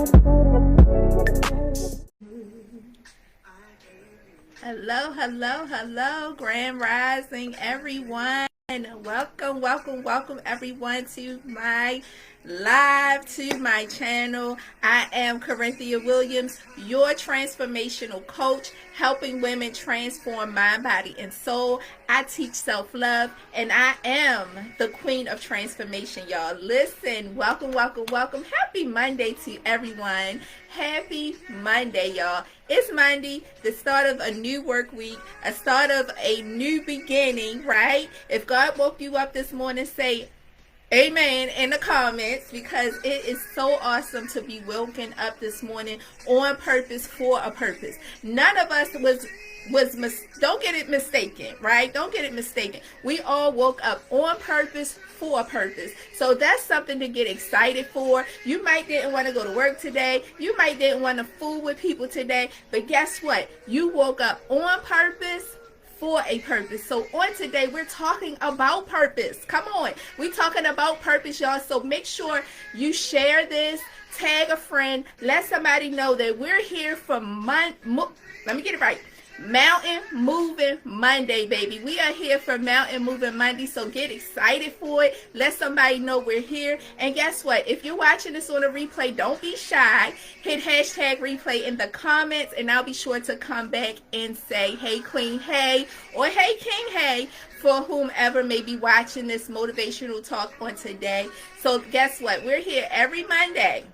Hello, hello, hello, Grand Rising, everyone. Welcome, welcome, welcome, everyone, to my channel. I am Corinthia Williams, your transformational coach, helping women transform mind, body, and soul. I teach self-love, and I am the queen of transformation, y'all. Listen, welcome, welcome, welcome. Happy Monday to everyone. Happy Monday, y'all. It's Monday, the start of a new work week, a start of a new beginning, right? If God woke you up this morning, say amen in the comments, because it is so awesome to be woken up this morning on purpose, for a purpose. None of us don't get it mistaken, right? Don't get it mistaken. We all woke up on purpose, for a purpose. So that's something to get excited for. You might didn't want to go to work today. You might didn't want to fool with people today. But guess what? You woke up on purpose, for a purpose. So on today, we're talking about purpose. Come on. We're talking about purpose, y'all. So make sure you share this, tag a friend, let somebody know that we're here for let me get it right. Mountain Moving Monday, baby. We are here for Mountain Moving Monday, so get excited for it. Let somebody know we're here. And guess what? If you're watching this on a replay, don't be shy. Hit hashtag replay in the comments, and I'll be sure to come back and say, hey, Queen, hey, or hey, King, hey, for whomever may be watching this motivational talk on today. So guess what? We're here every Monday.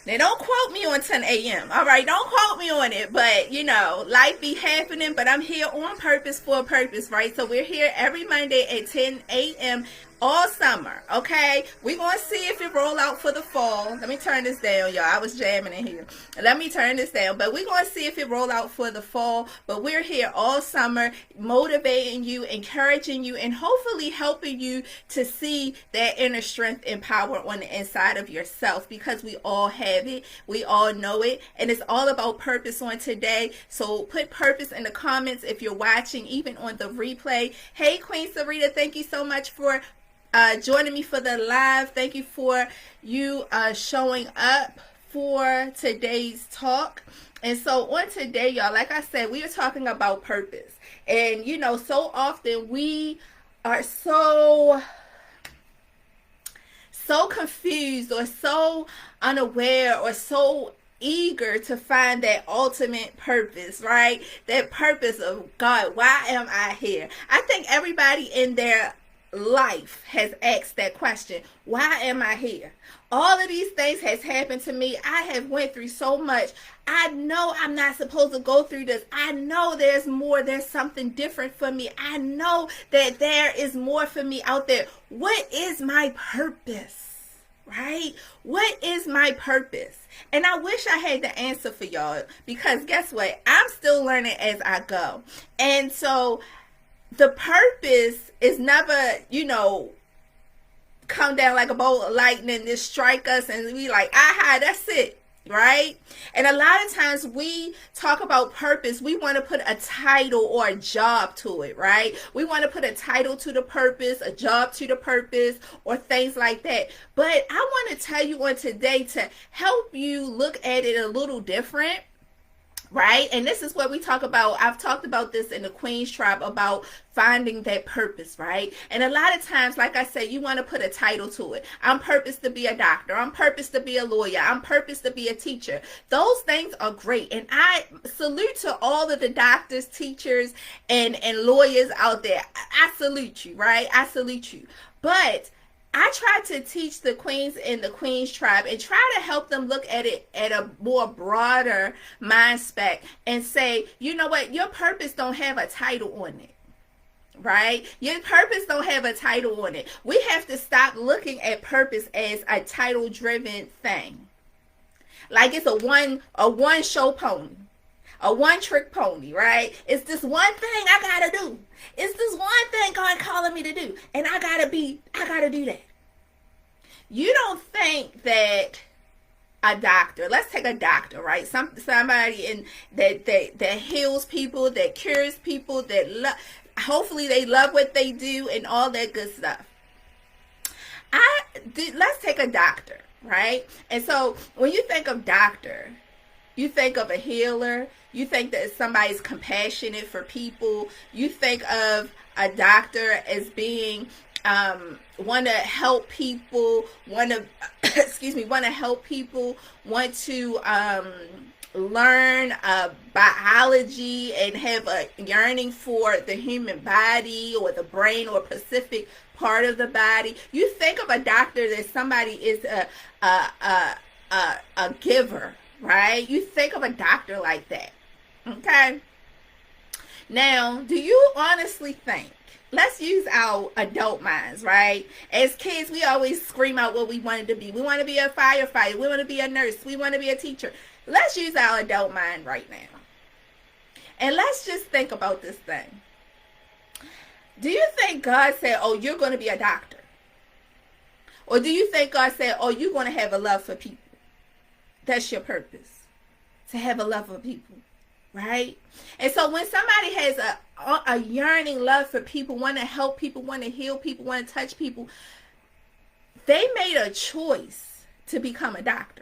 Now, don't quote me on 10 a.m., all right? Don't quote me on it, but, you know, life be happening, but I'm here on purpose, for a purpose, right? So we're here every Monday at 10 a.m. all summer, okay? We're going to see if it roll out for the fall. Let me turn this down, y'all. I was jamming in here. Let me turn this down, but we're going to see if it roll out for the fall, but we're here all summer motivating you, encouraging you, and hopefully helping you to see that inner strength and power on the inside of yourself, because we all have it. We all know it, and it's all about purpose on today. So put purpose in the comments if you're watching, even on the replay. Hey, Queen Sarita, thank you so much for joining me for the live. Thank you for you showing up for today's talk. And so on today, y'all, like I said, we are talking about purpose. And, you know, so often we are so confused, or so unaware, or so eager to find that ultimate purpose, right? That purpose of God, why am I here? I think everybody in their life has asked that question, why am I here? All of these things has happened to me. I have went through so much. I know I'm not supposed to go through this. I know there's more. There's something different for me. I know that there is more for me out there. What is my purpose? Right? What is my purpose? And I wish I had the answer for y'all, because guess what? I'm still learning as I go. And so the purpose is never, you know, come down like a bolt of lightning, just strike us and we like, aha, that's it, right? And a lot of times we talk about purpose, we want to put a title or a job to it, right? We want to put a title to the purpose, a job to the purpose, or things like that. But I want to tell you on today to help you look at it a little different. Right? And this is what we talk about. I've talked about this in the Queen's Tribe, about finding that purpose, right? And a lot of times, like I said, you want to put a title to it. I'm purposed to be a doctor. I'm purposed to be a lawyer. I'm purposed to be a teacher. Those things are great. And I salute to all of the doctors, teachers, and lawyers out there. I salute you, right? I salute you. But I try to teach the queens in the Queen's Tribe and try to help them look at it at a more broader mindset and say, you know what, your purpose don't have a title on it, right? Your purpose don't have a title on it. We have to stop looking at purpose as a title-driven thing. Like it's a one show pony. A one-trick pony, right? It's this one thing I gotta do. It's this one thing God calling me to do, and I gotta do that. You don't think that a doctor, let's take a doctor, right? Somebody that heals people, that cures people, that hopefully they love what they do and all that good stuff. Let's take a doctor. right? And so when you think of doctor, you think of a healer. You think that somebody's compassionate for people. You think of a doctor as being want to help people, want to want to help people, want to learn biology and have a yearning for the human body or the brain or specific part of the body. You think of a doctor that somebody is a giver, right? You think of a doctor like that. Okay. Now, do you honestly think, let's use our adult minds, right? As kids, we always scream out what we wanted to be. We want to be a firefighter. We want to be a nurse. We want to be a teacher. Let's use our adult mind right now. And let's just think about this thing. Do you think God said, oh, you're going to be a doctor? Or do you think God said, oh, you're going to have a love for people? That's your purpose, to have a love for people, right? And so when somebody has a yearning love for people, want to help people, want to heal people, want to touch people, they made a choice to become a doctor.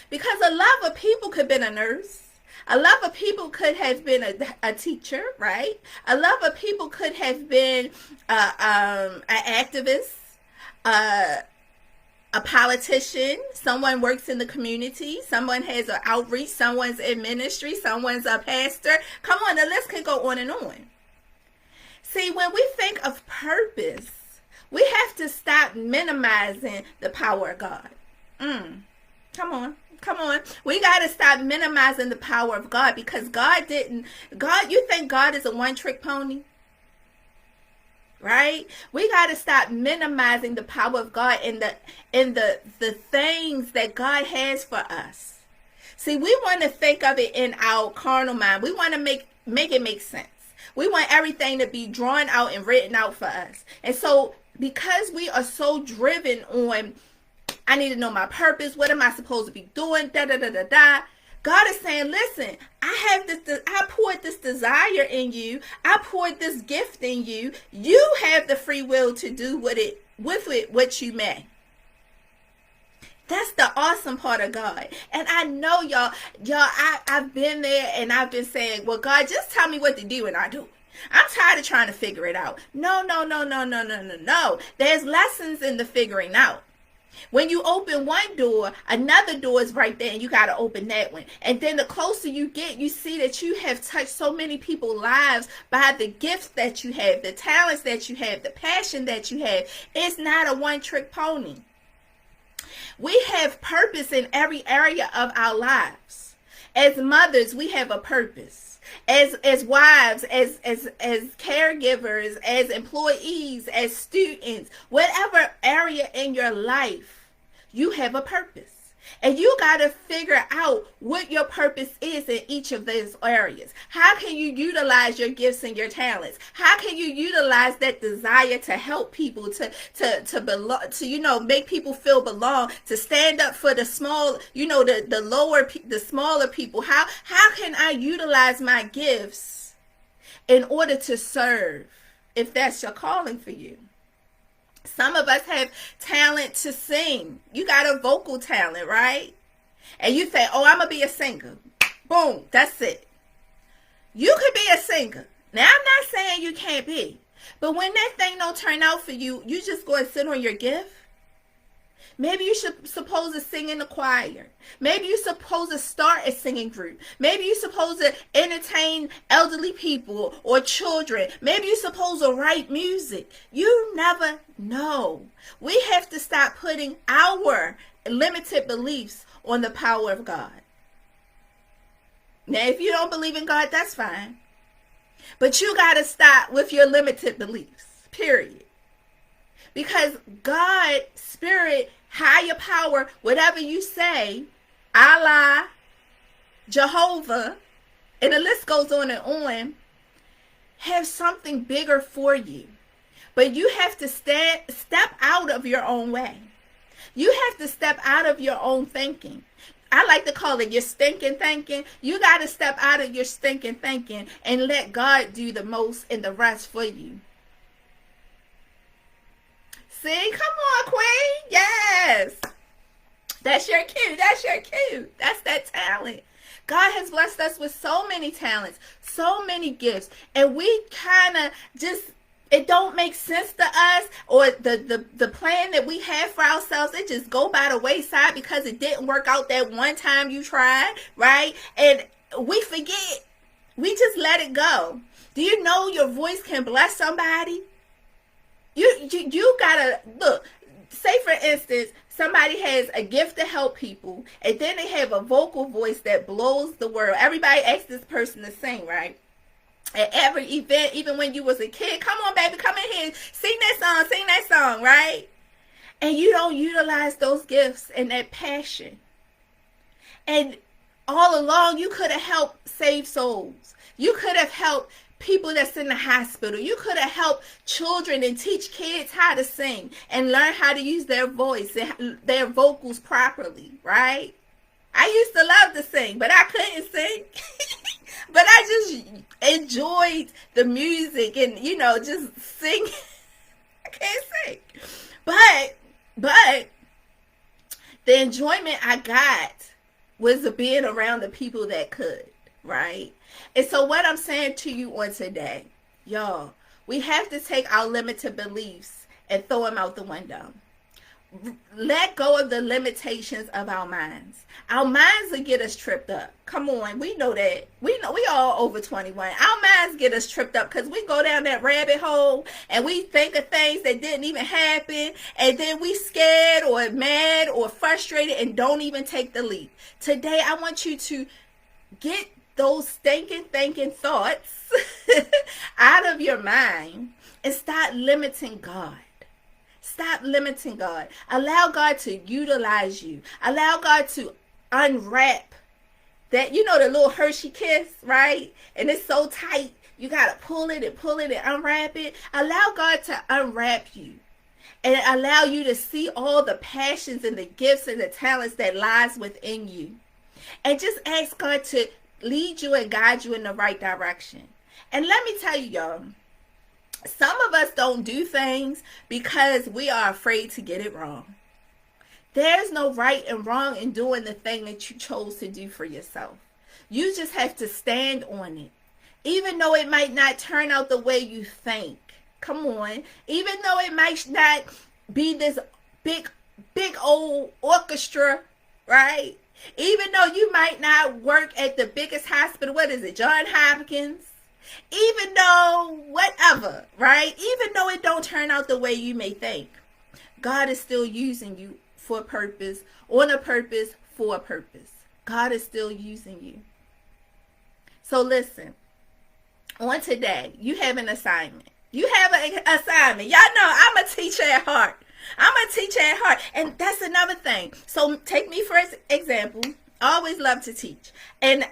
Because a love of people could have been a nurse. A love of people could have been a teacher, right? A love of people could have been an activist, a politician, someone works in the community, someone has an outreach, someone's in ministry, someone's a pastor. Come on, the list can go on and on. See, when we think of purpose, we have to stop minimizing the power of God. Come on. We got to stop minimizing the power of God, because you think God is a one-trick pony? Right? We got to stop minimizing the power of God in the things that God has for us. See, we want to think of it in our carnal mind. We want to make it make sense. We want everything to be drawn out and written out for us. And so because we are so driven on, I need to know my purpose, what am I supposed to be doing, God is saying, listen, I poured this desire in you. I poured this gift in you. You have the free will to do with it what you may. That's the awesome part of God. And I know y'all, I've been there and I've been saying, well, God, just tell me what to do and I do it. I'm tired of trying to figure it out. No. There's lessons in the figuring out. When you open one door, another door is right there and you got to open that one. And then the closer you get, you see that you have touched so many people's lives by the gifts that you have, the talents that you have, the passion that you have. It's not a one-trick pony. We have purpose in every area of our lives. As mothers, we have a purpose. As wives, as caregivers, as employees, as students, whatever area in your life, you have a purpose. And you got to figure out what your purpose is in each of those areas. How can you utilize your gifts and your talents? How can you utilize that desire to help people, to belong, to, make people feel belong, to stand up for the small, the smaller people? How can I utilize my gifts in order to serve, if that's your calling for you? Some of us have talent to sing. You got a vocal talent, right? And you say, oh, I'm going to be a singer. Boom, that's it. You could be a singer. Now, I'm not saying you can't be. But when that thing don't turn out for you, you just go and sit on your gift. Maybe you should supposed to sing in the choir. Maybe you're supposed to start a singing group. Maybe you're supposed to entertain elderly people or children. Maybe you're supposed to write music. You never know. We have to stop putting our limited beliefs on the power of God. Now, if you don't believe in God, that's fine. But you got to stop with your limited beliefs, period. Because God, Spirit, higher power, whatever you say, Allah, Jehovah, and the list goes on and on, have something bigger for you. But you have to step out of your own way. You have to step out of your own thinking. I like to call it your stinking thinking. You got to step out of your stinking thinking and let God do the most and the rest for you. See, come on, Queen. Yes. That's your cue. That's your cue. That's that talent. God has blessed us with so many talents, so many gifts, and we kind of just, it don't make sense to us, or the plan that we have for ourselves, it just go by the wayside because it didn't work out that one time you tried, right? And we forget. We just let it go. Do you know your voice can bless somebody? You gotta look. Say for instance, somebody has a gift to help people, and then they have a vocal voice that blows the world. Everybody asks this person to sing, right? At every event, even when you was a kid, come on, baby, come in here, sing that song, right? And you don't utilize those gifts and that passion. And all along, you could have helped save souls. You could have helped people that's in the hospital. You could have helped children and teach kids how to sing and learn how to use their voice and their vocals properly, right? I used to love to sing, but I couldn't sing. But I just enjoyed the music and, just sing. I can't sing. But the enjoyment I got was being around the people that could, right? And so what I'm saying to you on today, y'all, we have to take our limited beliefs and throw them out the window. Let go of the limitations of our minds. Our minds will get us tripped up. Come on, we know that. We know we all over 21. Our minds get us tripped up because we go down that rabbit hole and we think of things that didn't even happen, and then we scared or mad or frustrated and don't even take the leap. Today, I want you to get those stinking thinking thoughts out of your mind and start limiting God. Stop limiting God. Allow God to utilize you. Allow God to unwrap that, the little Hershey kiss, right? And it's so tight. You got to pull it and unwrap it. Allow God to unwrap you and allow you to see all the passions and the gifts and the talents that lies within you. And just ask God to lead you and guide you in the right direction. And let me tell you, y'all, some of us don't do things because we are afraid to get it wrong. There's no right and wrong in doing the thing that you chose to do for yourself. You just have to stand on it. Even though it might not turn out the way you think. Come on. Even though it might not be this big old orchestra, right? Even though you might not work at the biggest hospital, what is it, John Hopkins? Even though whatever, right? Even though it don't turn out the way you may think, God is still using you for a purpose, on a purpose, for a purpose. God is still using you. So listen, on today, you have an assignment. You have an assignment. Y'all know I'm a teacher at heart. And that's another thing. So take me for example. I always love to teach. And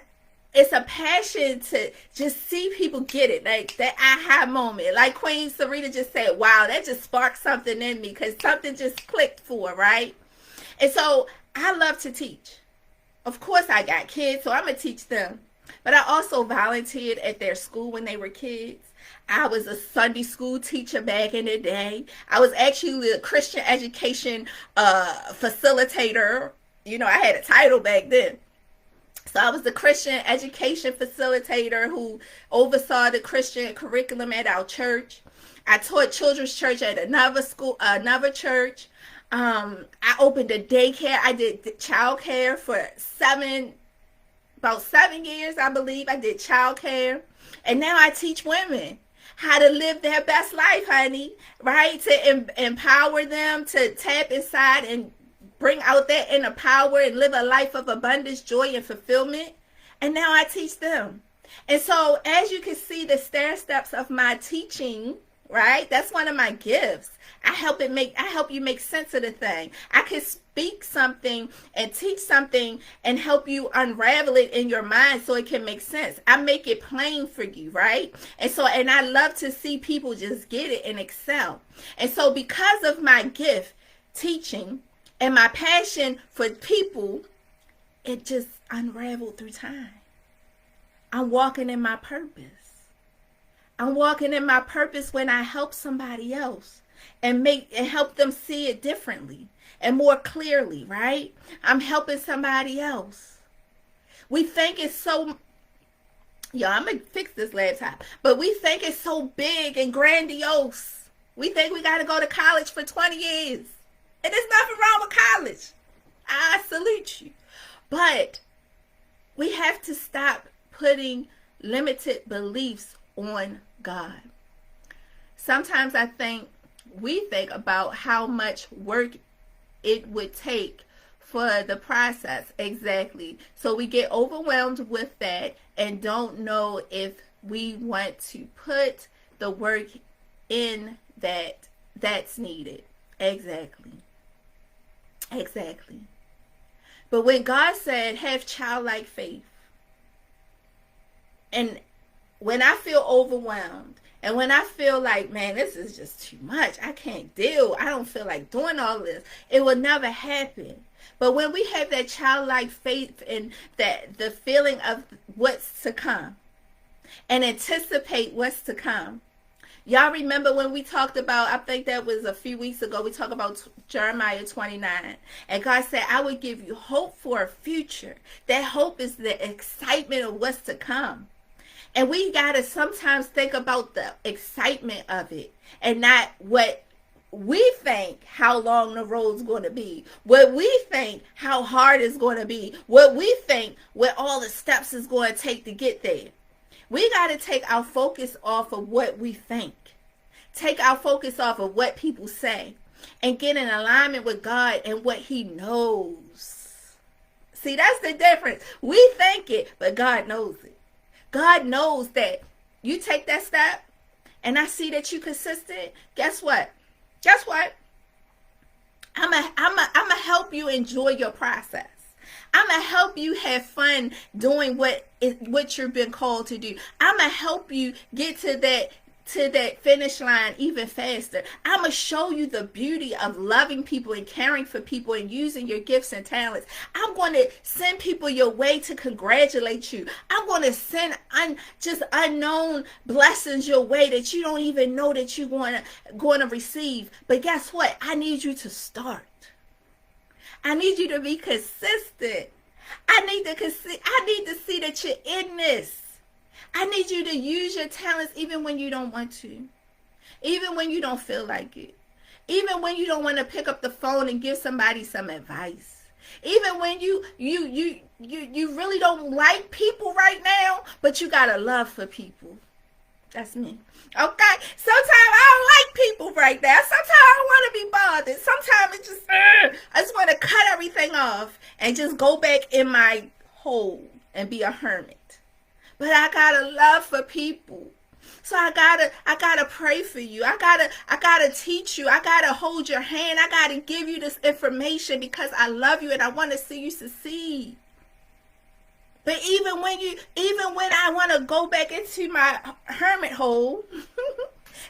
it's a passion to just see people get it. Like that aha moment. Like Queen Sarita just said, wow, that just sparked something in me because something just clicked for, right? And so I love to teach. Of course, I got kids, so I'm going to teach them. But I also volunteered at their school when they were kids. I was a Sunday school teacher back in the day. I was actually a Christian education facilitator. I had a title back then. So I was the Christian education facilitator who oversaw the Christian curriculum at our church. I taught children's church at another school, another church. I opened a daycare. I did child care for about 7 years, I believe. I did child care. And now I teach women how to live their best life, honey, right? To empower them to tap inside and bring out that inner power and live a life of abundance, joy, and fulfillment. And now I teach them. And so as you can see the stair steps of my teaching, right? That's one of my gifts. I help you make sense of the thing. I can speak something and teach something and help you unravel it in your mind so it can make sense. I make it plain for you, right? And I love to see people just get it and excel. And so because of my gift, teaching, and my passion for people, it just unraveled through time. I'm walking in my purpose. I'm walking in my purpose when I help somebody else and help them see it differently. and more clearly, right? I'm helping somebody else. We think it's so, I'm going to fix this laptop, but we think it's so big and grandiose. We think we got to go to college for 20 years. And there's nothing wrong with college. I salute you. But we have to stop putting limited beliefs on God. Sometimes we think about how much work it would take for the process. Exactly. So we get overwhelmed with that and don't know if we want to put the work in that's needed. Exactly. But when God said, have childlike faith, and when I feel overwhelmed, and when I feel like, man, this is just too much, I can't deal, I don't feel like doing all this, it will never happen. But when we have that childlike faith and that the feeling of what's to come and anticipate what's to come. Y'all remember when we talked about, I think that was a few weeks ago, we talked about Jeremiah 29. And God said, I would give you hope for a future. That hope is the excitement of what's to come. And we got to sometimes think about the excitement of it and not what we think how long the road's going to be, what we think how hard it's going to be, what we think what all the steps is going to take to get there. We got to take our focus off of what we think, take our focus off of what people say, and get in alignment with God and what He knows. See, that's the difference. We think it, but God knows it. God knows that you take that step and I see that you're consistent. Guess what? I'm a help you enjoy your process. I'm going to help you have fun doing what you've been called to do. I'm going to help you get to that finish line even faster. I'm going to show you the beauty of loving people and caring for people and using your gifts and talents. I'm going to send people your way to congratulate you. I'm going to send just unknown blessings your way that you don't even know that you're going to receive. But guess what? I need you to start. I need you to be consistent. I need to see that you're in this. I need you to use your talents even when you don't want to. Even when you don't feel like it. Even when you don't want to pick up the phone and give somebody some advice. Even when you really don't like people right now, but you got a love for people. That's me. Okay? Sometimes I don't like people right now. Sometimes I don't want to be bothered. Sometimes it just, I just want to cut everything off and just go back in my hole and be a hermit. But I got a love for people. So I gotta pray for you. I gotta teach you. I gotta hold your hand. I gotta give you this information because I love you and I want to see you succeed. But even when I want to go back into my hermit hole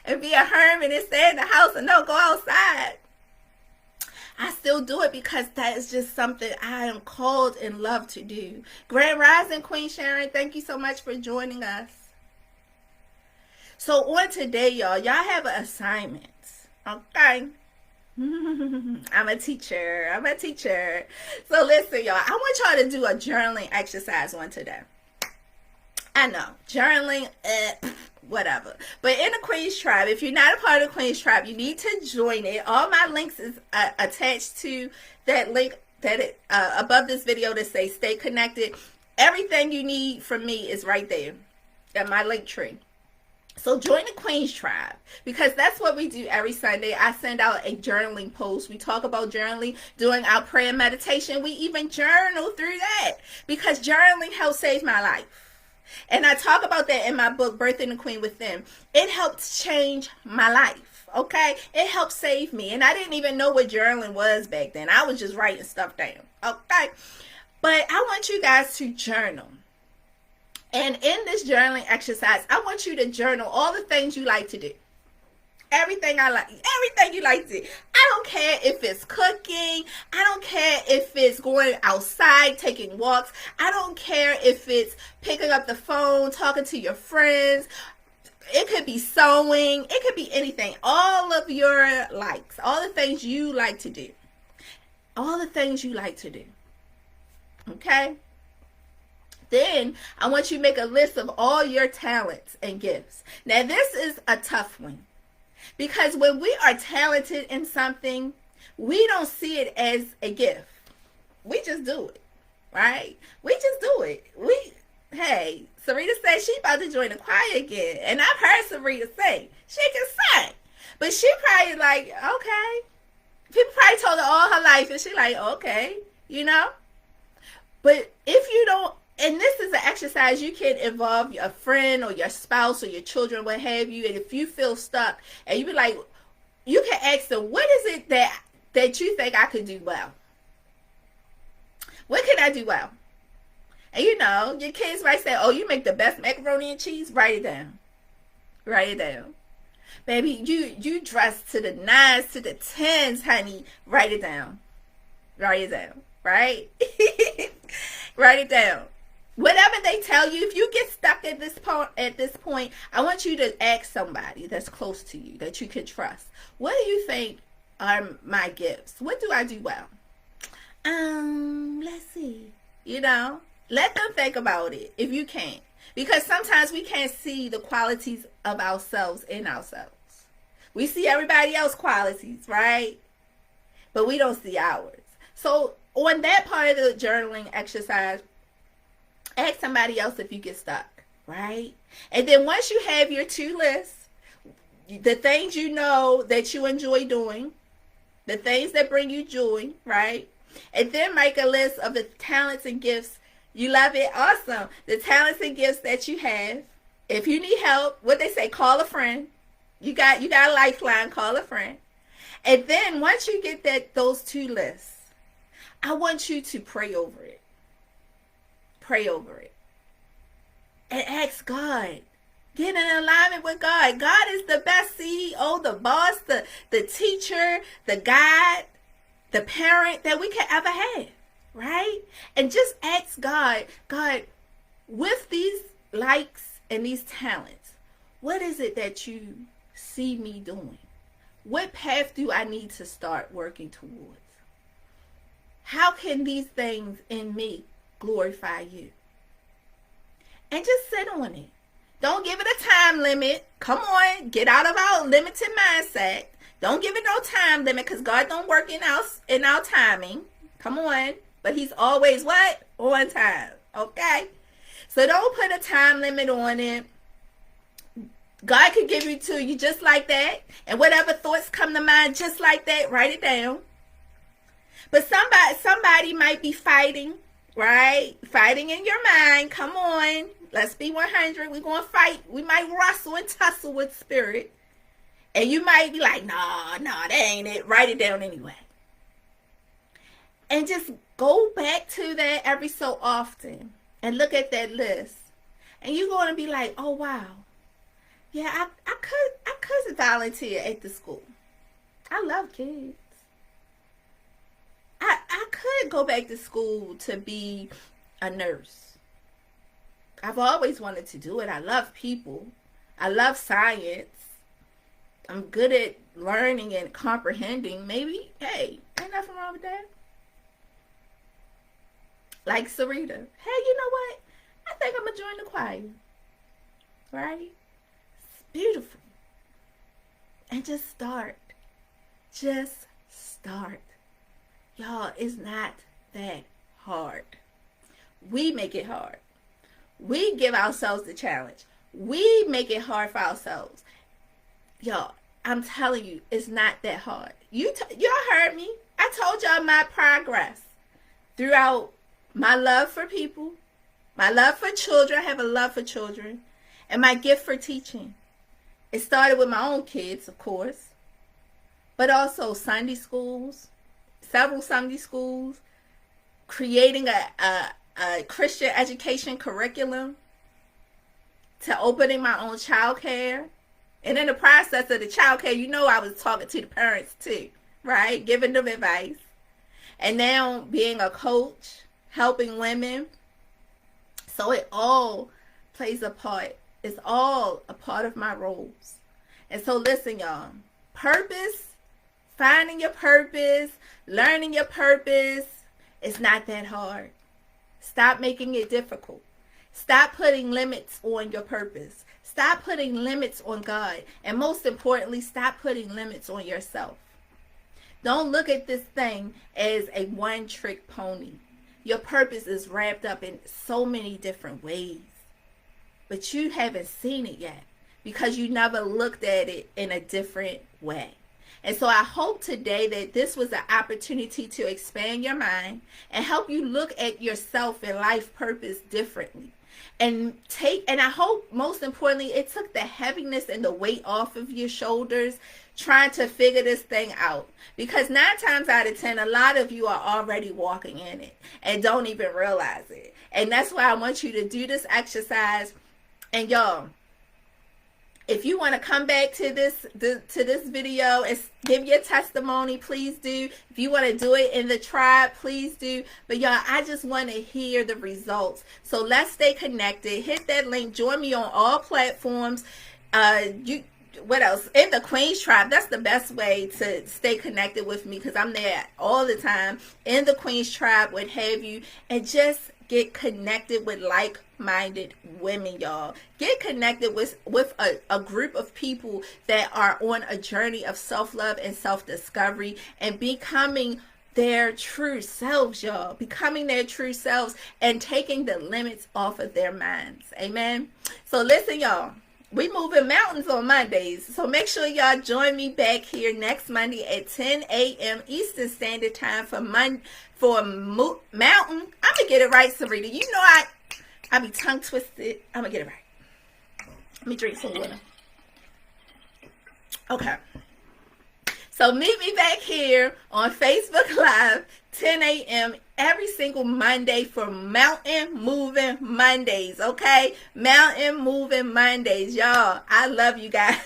and be a hermit and stay in the house and not go outside, I still do it because that is just something I am called and love to do. Grand Rising, Queen Sharon, thank you so much for joining us. So on today, y'all have an assignment, okay? I'm a teacher. So listen, y'all, I want y'all to do a journaling exercise on today. I know, journaling, whatever. But in the Queen's Tribe, if you're not a part of the Queen's Tribe, you need to join it. All my links is attached to that link that above this video that say stay connected. Everything you need from me is right there at my link tree. So join the Queen's Tribe because that's what we do every Sunday. I send out a journaling post. We talk about journaling, doing our prayer meditation. We even journal through that because journaling helps save my life. And I talk about that in my book, Birthing the Queen Within. It helped change my life, okay? It helped save me. And I didn't even know what journaling was back then. I was just writing stuff down, okay? But I want you guys to journal. And in this journaling exercise, I want you to journal all the things you like to do. Everything you like to do. I don't care if it's cooking. I don't care if it's going outside, taking walks. I don't care if it's picking up the phone, talking to your friends. It could be sewing. It could be anything. All of your likes, all the things you like to do. All the things you like to do. Okay? Then I want you to make a list of all your talents and gifts. Now, this is a tough one because when we are talented in something, we don't see it as a gift. We just do it, right? We just do it. Hey, Sarita said she about to join the choir again, and I've heard Sarita sing. She can sing, but she probably like, okay. People probably told her all her life, and she like, okay, you know. But if you don't, and this is an exercise you can involve a friend or your spouse or your children, what have you, and if you feel stuck, and you be like, you can ask them, what is it that you think I could do well? What can I do well? And you know, your kids might say, oh, you make the best macaroni and cheese. Write it down. Write it down. Baby, you dress to the 9s, to the 10s, honey. Write it down. Write it down. Right? Write it down. Whatever they tell you, if you get stuck at this point, I want you to ask somebody that's close to you, that you can trust. What do you think are my gifts? What do I do well? Let's see. You know, let them think about it if you can. Because sometimes we can't see the qualities of ourselves in ourselves. We see everybody else's qualities, right? But we don't see ours. So on that part of the journaling exercise, ask somebody else if you get stuck, right? And then once you have your 2 lists, the things you know that you enjoy doing, the things that bring you joy, right? And then make a list of the talents and gifts. You love it? Awesome. The talents and gifts that you have. If you need help, what they say, call a friend. You got a lifeline, call a friend. And then once you get those 2 lists, I want you to pray over it. Pray over it. And ask God. Get in alignment with God. God is the best CEO, the boss, the teacher, the guide, the parent that we could ever have. Right? And just ask God, with these likes and these talents, what is it that you see me doing? What path do I need to start working towards? How can these things in me glorify you? And just sit on it. Don't give it a time limit. Come on, get out of our limited mindset. Don't give it no time limit because God don't work in our timing. Come on. But he's always what? On time. Okay? So don't put a time limit on it. God can give it to you just like that. And whatever thoughts come to mind just like that, write it down. But somebody might be fighting, right? Fighting in your mind. Come on. Let's be 100. We're going to fight. We might wrestle and tussle with spirit. And you might be like, nah, that ain't it. Write it down anyway. And just go back to that every so often and look at that list. And you're going to be like, oh, wow. Yeah, I could volunteer at the school. I love kids. I could go back to school to be a nurse. I've always wanted to do it. I love people. I love science. I'm good at learning and comprehending. Maybe, hey, ain't nothing wrong with that. Like Sarita. Hey, you know what? I think I'm going to join the choir. Right? It's beautiful. And just start. Just start. Y'all, it's not that hard. We make it hard. We give ourselves the challenge. We make it hard for ourselves. Y'all, I'm telling you, it's not that hard. Y'all heard me. I told y'all my progress throughout my love for people, my love for children. I have a love for children, and my gift for teaching. It started with my own kids, of course, but also Sunday schools, several Sunday schools, creating a Christian education curriculum, to opening my own childcare. And in the process of the childcare, you know, I was talking to the parents too, right? Giving them advice. And now being a coach, helping women. So it all plays a part. It's all a part of my roles. And so listen, y'all. Purpose finding your purpose, learning your purpose, it's not that hard. Stop making it difficult. Stop putting limits on your purpose. Stop putting limits on God. And most importantly, stop putting limits on yourself. Don't look at this thing as a one-trick pony. Your purpose is wrapped up in so many different ways. But you haven't seen it yet because you never looked at it in a different way. And so I hope today that this was an opportunity to expand your mind and help you look at yourself and life purpose differently. And I hope most importantly, it took the heaviness and the weight off of your shoulders trying to figure this thing out. Because 9 times out of 10, a lot of you are already walking in it and don't even realize it. And that's why I want you to do this exercise. And y'all, if you want to come back to this video and give your testimony, please do. If you want to do it in the tribe, please do. But y'all, I just want to hear the results. So let's stay connected. Hit that link. Join me on all platforms. What else? In the Queen's Tribe. That's the best way to stay connected with me because I'm there all the time. In the Queen's Tribe, what have you. And just get connected with like-minded women, y'all. Get connected with a group of people that are on a journey of self-love and self-discovery and becoming their true selves, y'all. Becoming their true selves and taking the limits off of their minds. Amen. So listen, y'all. We moving mountains on Mondays. So make sure y'all join me back here next Monday at 10 a.m. Eastern Standard Time for mountain. I'm going to get it right, Sarita. You know I be tongue twisted. I'm going to get it right. Let me drink some water. Okay. So meet me back here on Facebook Live, 10 a.m. every single Monday for Mountain Moving Mondays, okay? Mountain Moving Mondays, y'all. I love you guys.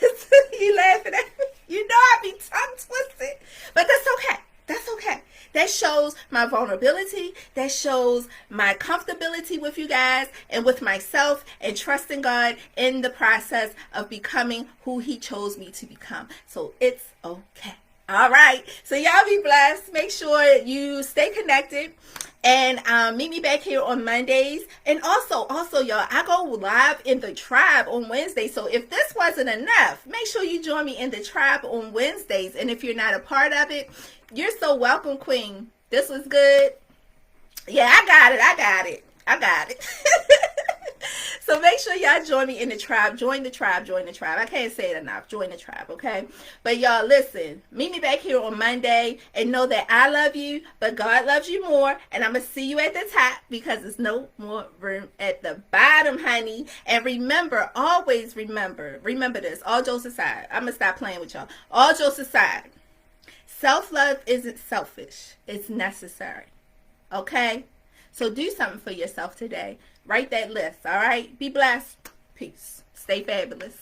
You laughing at me? You know I be tongue twisted. But that's okay. That's okay. That shows my vulnerability. That shows my comfortability with you guys and with myself and trusting God in the process of becoming who He chose me to become. So it's okay. All right. So y'all be blessed. Make sure you stay connected and meet me back here on Mondays. And also, y'all, I go live in the tribe on Wednesday. So if this wasn't enough, make sure you join me in the tribe on Wednesdays. And if you're not a part of it, you're so welcome, Queen. This was good. Yeah, I got it. So make sure y'all join me in the tribe. Join the tribe. I can't say it enough. Join the tribe, okay? But y'all, listen. Meet me back here on Monday and know that I love you, but God loves you more. And I'm going to see you at the top because there's no more room at the bottom, honey. And remember, always remember this. All jokes aside. I'm going to stop playing with y'all. All jokes aside. Self-love isn't selfish. It's necessary. Okay? So do something for yourself today. Write that list, all right? Be blessed. Peace. Stay fabulous.